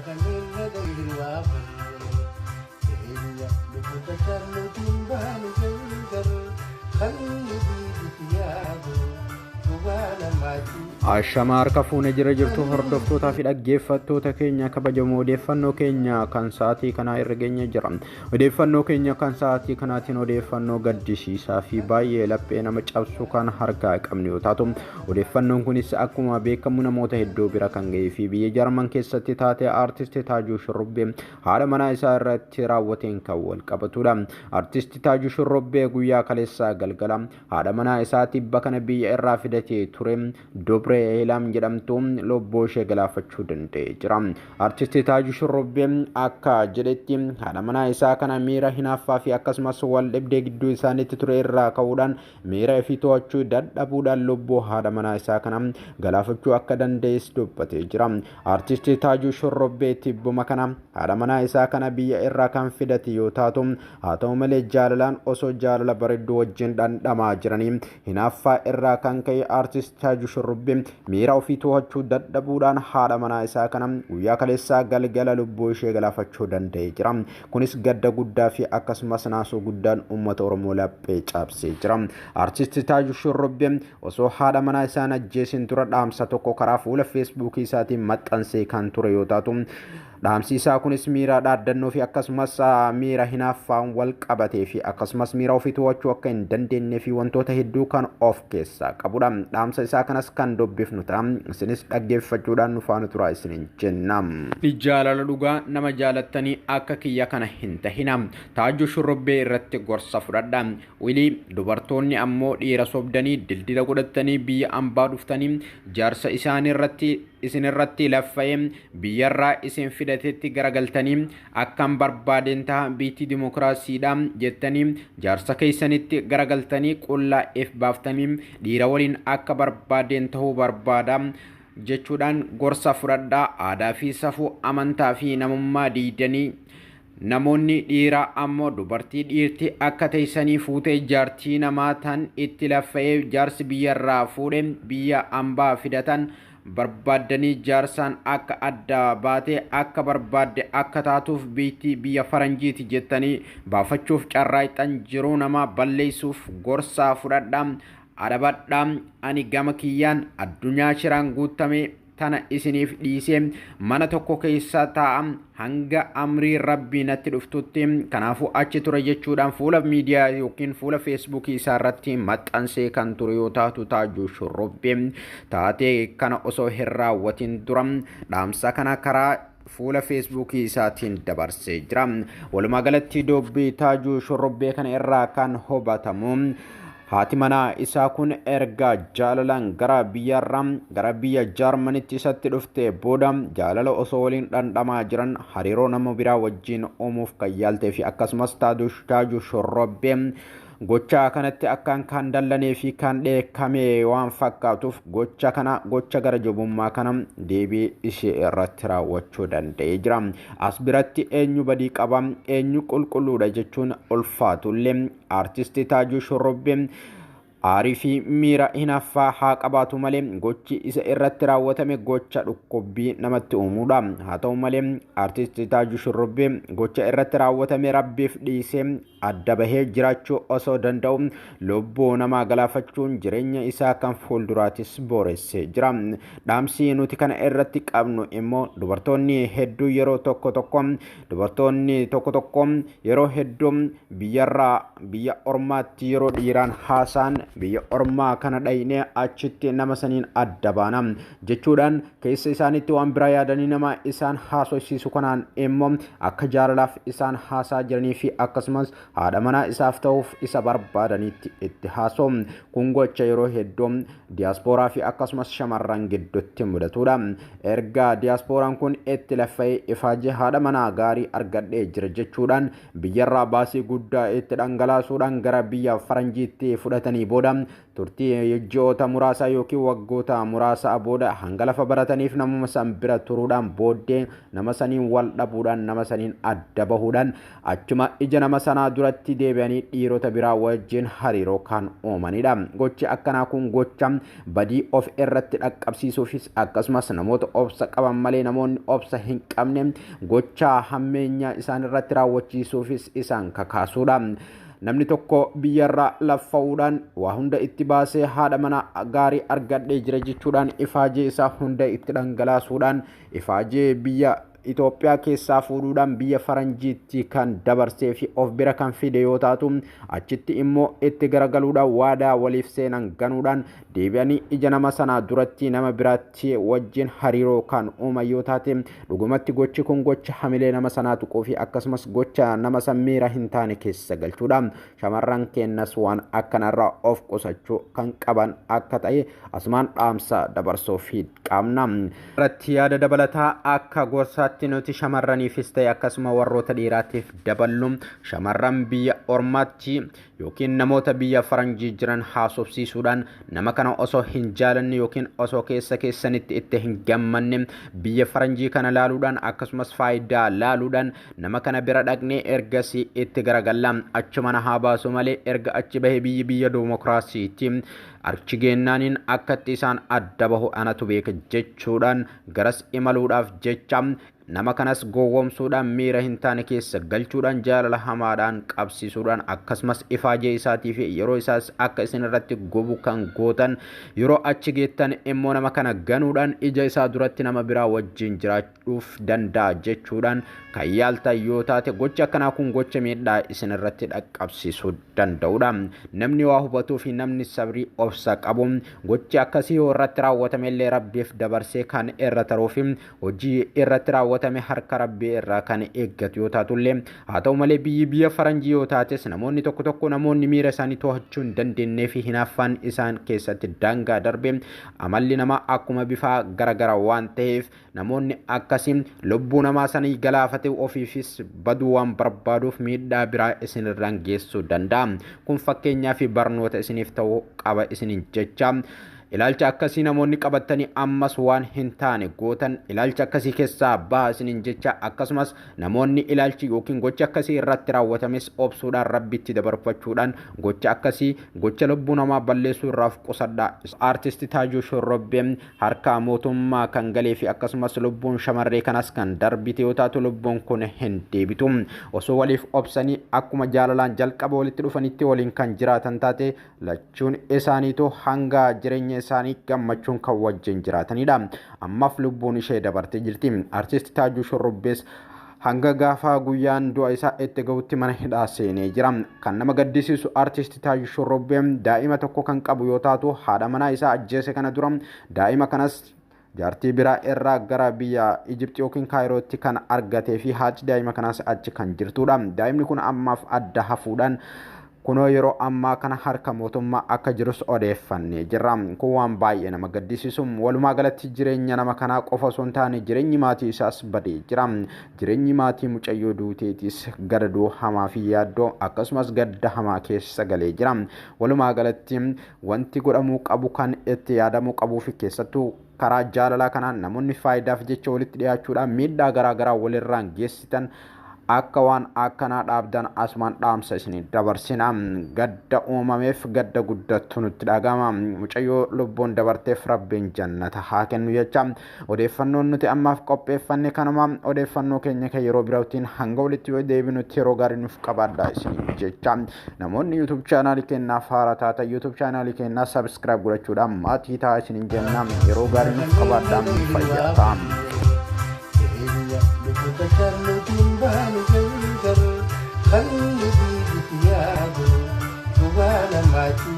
kanina dayriwaafan keenya lubuta charnu timbaanu gayyar kanni biibiti yaadu dubaana maatii Ashama harka fuunee jira jirtu hordoftootaa fi dhaggeeffattoota keenya kabajamoo odeeffannoo keenya kan sa'aatii kanaa irra geenye jira. Odeeffannoo keenya kan sa'aatii kanaatiin odeeffannoo gaddisiisaa fi baay'ee laphee nama cabsu kan harkaa qabnu yoo taatu odeeffannoon kunis akkuma beekamu namoota hedduu bira kan ga'ee fi biyya Jarman keessatti taatee aartistii Taajuu Shurrubbee haadha manaa isaa irratti raawwateen kan wal qabatudha. Aartistii Taajuu Shurrubbee guyyaa kaleessaa galgala haadha manaa isaa tibba kana biyya irraa fidatee ture Dobre Elam jedhamtu lubbuu ishee galaafachuu danda'ee jira. Aartistii Taajuu Shurrubbee akka jedhetti haadha manaa isaa kana miira hinaaffaa fi akkasumas wal dhibdee gidduu isaaniitti ture irraa ka'uudhaan miira ofii to'achuu dadhabuudhaan lubbuu haadha manaa isaa kana galaafachuu akka danda'es dubbatee jira. Aartistii Taajuu Shurrubbee tibbuma kana haadha manaa isaa kana biyya irraa kan fidate yoo taatu haa ta'u malee jaalalaan osoo jaalala bareedduu wajjin dhandhamaa jiranii hinaaffaa irraa kan ka'e aartistii Taajuu Shurrubbee miira ofii to'achuu dadhabuudhaan haadha manaa isaa kana guyyaa kaleessaa galgala lubbuu ishee galaafachuu danda'ee jira. Kunis gadda guddaa fi akkasumas naasoo guddaan uummata Oromoo laphee cabsee jira. Aartistii Taajuu Shurrubbee osoo haadha manaa isaa ajjeesin dura dhaamsa tokko karaa fuula feesbuukii isaatiin maxxansee kan ture yoo taatu dhaamsi isaa kunis miira dhaaddannoo fi akkasumas miira hinaaffaan wal qabatee fi akkasumas miira ofii to'achuu akka hin dandeenye fi wantoota hedduu kan of keessaa qabudha. Dhaamsa isaa kanas kan dubbifnu ta'a. Isinis dhaggeeffachuudhaan nu faana turaa isiniin jenna. Jaalala dhugaa nama jaalattanii akka kiyya kana hin tahina. Taajuu Shurrubbee irratti gorsa fudhadha. Wilii dubartoonni ammoo dhiira sobdanii dildila godhatanii biyya ambaa dhuftanii jaarsa isin irratti laffa'ee biyyarraa isin fidatetti garagaltanii akkam barbaadeen ta'a biitii dimokiraasiidha jettanii jaarsa keessanitti garagaltanii qullaa if baaftanii dhiira waliin akka barbaadeen ta'uu barbaada jechuudhaan gorsa fudhadhaa. Aadaa fi safuu amantaa fi namummaa diidanii namoonni dhiira ammoo dubartii dhiirti akka teessanii fuutee jaartii namaa tan itti laffa'ee jaarsi biyyarraa fuudhe biyya ambaa fidatan barbaadanii jaarsaan akka adda baatee akka barbaadde akka taatuuf biyya faranjiiti jettanii baafachuuf carraaqxan jiruu namaa balleessuuf gorsa fudhadhaa. Adabadhaa ani gama kiyyaan addunyaa shiraan guutame tana isiniif dhiisee mana tokko keessa taa'am hanga amrii rabbii natti dhuftutti kanaafuu achi ture jechuudhaan fuula miidiyaa yookiin fuula feesbuukii isaa irratti maxxansee kan ture yoo taatu Taajuu Shurrubbee taatee kana osoo hin raawwatin dura dhaamsa kana karaa fuula feesbuukii isaatiin dabarsee jira. Walumaa galatti dubbii Taajuu Shurrubbee kana irraa kan hubatamu haati manaa isaa kun erga jaalalaan gara biyya Jarmanitti isatti dhufte booda jaalala osoo waliin dhandhamaa jiran hariiroo nama biraa wajjin uumuuf kan yaaltee fi akkasumas Taajuu Shurrubbee gocha kanatti akkaan kan dallanee fi kan dheekkamee waan fakkaatuuf gocha gara jabummaa kana deebii ishee irratti raawwachuu danda'ee jira. As biratti eenyu badii qaba eenyu qulqulluudha jechuun ulfaatullee aartistii Taajuu Shurrubbee aarii fi miira hinaaffaa haa qabaatu malee gochi isa irratti raawwatame gocha dhukkubbii namatti uumuudha. Haa ta'u malee aartistii Taajuu Shurrubbee gocha irratti raawwatame rabbiif dhiisee adda bahee jiraachuu osoo danda'u lubbuu namaa galaafachuun jireenya isaa kan fuulduraatis booressee jira. Dhaamsi nuti kana irratti qabnu immoo dubartoonni hedduu yeroo tokko yeroo hedduu biyya ormaatti yeroo dhiiraan haasaan biyya ormaa kana dhaynee achitti nama saniin adda baana jechuudhaan keessa isaaniitti waan biraa yaadanii nama isaan haasofsiisu kanaan immoo akka jaalalaaf isaan haasaa jiranii fi akkasumas haadha manaa isaaf ta'uuf isa barbaadanitti itti haasoo. Kun gocha yeroo hedduu diyaaspooraa fi akkasumas shamarran gidduutti mudatudha. Erga diyaasporaan kun itti laffa'ee ifaajee haadha manaa gaarii argadhee jira jechuudhaan biyyarraa baasii guddaa itti dhangalaasuudhaan gara biyya faranjiitti fudhatanii booda booda turtii ji'oota muraasa yookiin waggoota muraasa booda hanga lafa barataniif namuma san bira turuudhaan booddee nama saniin wal dhabuudhaan nama saniin adda bahuudhaan achuma ija nama sanaa duratti deebi'anii dhiirota biraa wajjin hariiroo kan uumanidha. Gochi akkanaa kun gocha badii of irratti dhaqqabsiisuufis akkasumas namoota obsa qaban malee namoonni obsa hin qabne gocha hammeenya isaan irratti raawwachiisuufis isaan kakaasuudha. Namni tokko biyyarraa laffa'uudhaan waa hunda itti baasee haadha mana gaarii argadhee jira jechuudhaan ifaajee isaa hunda itti dhangalaasuudhaan ifaajee biyya Itoophiyaa keessaa fuudhuudhaan biyya faranjiitti kan dabarsee fi of bira kan fide yoo taatu achitti immoo itti garagaluudhaan waadaa waliif seenan ganuudhaan deebi'anii ija nama sanaa duratti nama biraatti wajjin hariiroo kan uuman yoo taate dhugumatti gochi kun gocha hamilee nama sanaa tuquu fi akkasumas gocha nama san miira hin taane keessa galchuudha. Shamarran keenyas waan akkanarraa of qusachuu kan qaban akka ta'e asumaan dhaamsa dabarsuu fi qaamna. Irratti yaada dabalataa akka gorsa nuti shamarraniifis ta'e akkasuma warroota dhiiraatiif daballu shamarran biyya ormaatti yookiin namoota biyya faranjii jiran haasofsiisuudhaan nama kana osoo hin jaalanne yookiin osoo keessanitti itti hin gammanne biyya faranjii kana laaluudhaan akkasumas faayidaa laaluudhaan nama kana bira dhaqnee ergasii itti garagalla achuma na haa baasu malee erga achi bahe biyya dimokiraasiitti archi geennaaniin akkatti isaan adda bahu anatu beeka jechuudhaan garas imaluudhaaf jecha nama kanas gowwoomsuudhaan miira hin taane keessa galchuudhaan jaalala hamaadhaan qabsiisuudhaan akkasumas ifaajee isaatii fi yeroo isaas akka isin irratti gobu kan gootan yeroo achi geettan immoo nama kana ganuudhaan ija isaa duratti nama biraa wajjin jiraachuuf danda'a jechuudhaan kan yaaltan yoo taate gocha akkanaa kun gocha miidhaa isin irratti dhaqqabsiisuu danda'udha. Namni waa hubatuu fi namni sabrii obsa qabu gochi akkasii yoo irratti raawwatame illee rabbiif dabarsee kan irra taruuf hojii irratti raawwatame harka rabbii irraa kan eeggatu yoo taatullee haa ta'u malee biyya faranjii yoo taates namoonni tokko namoonni miira isaanii to'achuu hin dandeenyee fi hinaaffaan isaan keessatti daangaa darbe amalli namaa akkuma bifaa garagara waan ta'eef namoonni akkasii lubbuu namaa sanii galaafate ofiifis baduu waan barbaaduuf miidhaa biraa isin irraan geessuu danda'a. Kun fakkeenyaa fi barnoota isiniif ta'uu qaba isiniin jecha. Ilaalcha akkasii namoonni qabatanii ammas waan hin taane gootan ilaalcha akkasii keessaa baasiniin jecha akkasumas namoonni ilaalchi yookiin gocha akkasii irratti raawwatames obsuudhaan rabbitti dabarfachuudhaan gocha akkasii gocha lubbuu namaa balleessuu irraaf qusadha. Artisti Taajuu Shorrobbee harka mootummaa kan galee fi akkasumas lubbuun shamarree kanas kan darbite yoo taatu lubbuun kun hin deebitu. Osoo waliif obsanii akkuma jaalalaan jalqaba walitti dhufanitti waliin kan jiraatan taate lachuun isaaniitu hanga jireenya isaanii gammachuun kan wajjin jiraatanidha. Ammaaf lubbuun ishee dabartee jirti. Artisti Taajuu Shorrobbees hanga gaafa guyyaan du'a isaa itti gahutti mana hidhaa seenee jira. Kan nama gaddisiisu artisti Taajuu Shorrobbee daa'ima tokko kan qabu yoo taatu haadha manaa isaa ajjeese kana dura daa'ima kanas jaartii biraa irraa gara biyya Ijipti yookiin Kaayirootti kan argatee fi haati daa'ima kanaas achi kan jirtudha. Daa'imni kun ammaaf adda hafuudhaan kunoo yeroo ammaa kana harka mootummaa akka jirus odeeffannee jirra. Kun waan baay'ee nama gaddisiisu. Walumaa galatti jireenya nama kanaa qofa osoo hin taane jireenyi maatii isaas badee jira. Jireenyi maatii mucayyoo duuteetis gadadoo hamaa fi yaaddoo akkasumas gadda hamaa keessa galee jira. Walumaa galatti wanti godhamuu qabu kan itti yaadamuu qabuu fi keessattuu karaa jaalalaa kanaan namoonni faayidaaf jecha walitti dhiyaachuudhaan miidhaa garaagaraa walirraan geessitan akka waan akkanaa dhaabdan asumaan dhaamsa isin dabarsina. Gadda uumameef gadda guddattu nutti dhagama. Mucayyoo lubbuun dabarteef rabbiin jannata haa kennu jecha odeeffannoon nuti ammaaf qopheeffanne kanuma. Odeeffannoo keenya kan yeroo biraatiin hanga walitti yoo deebinutti yeroo gaarii nuuf qabaadhaa isin jecha. Namoonni YouTube chaanaalii keenyaaf haaraa taatan YouTube chaanaalii keenyaa subscribe godhachuudhaan maatii ta'aa isin jenna. Yeroo gaarii nuuf qabaadhaa fayyaa. Karena timbang jengker kan lebih tiada, bukan mati.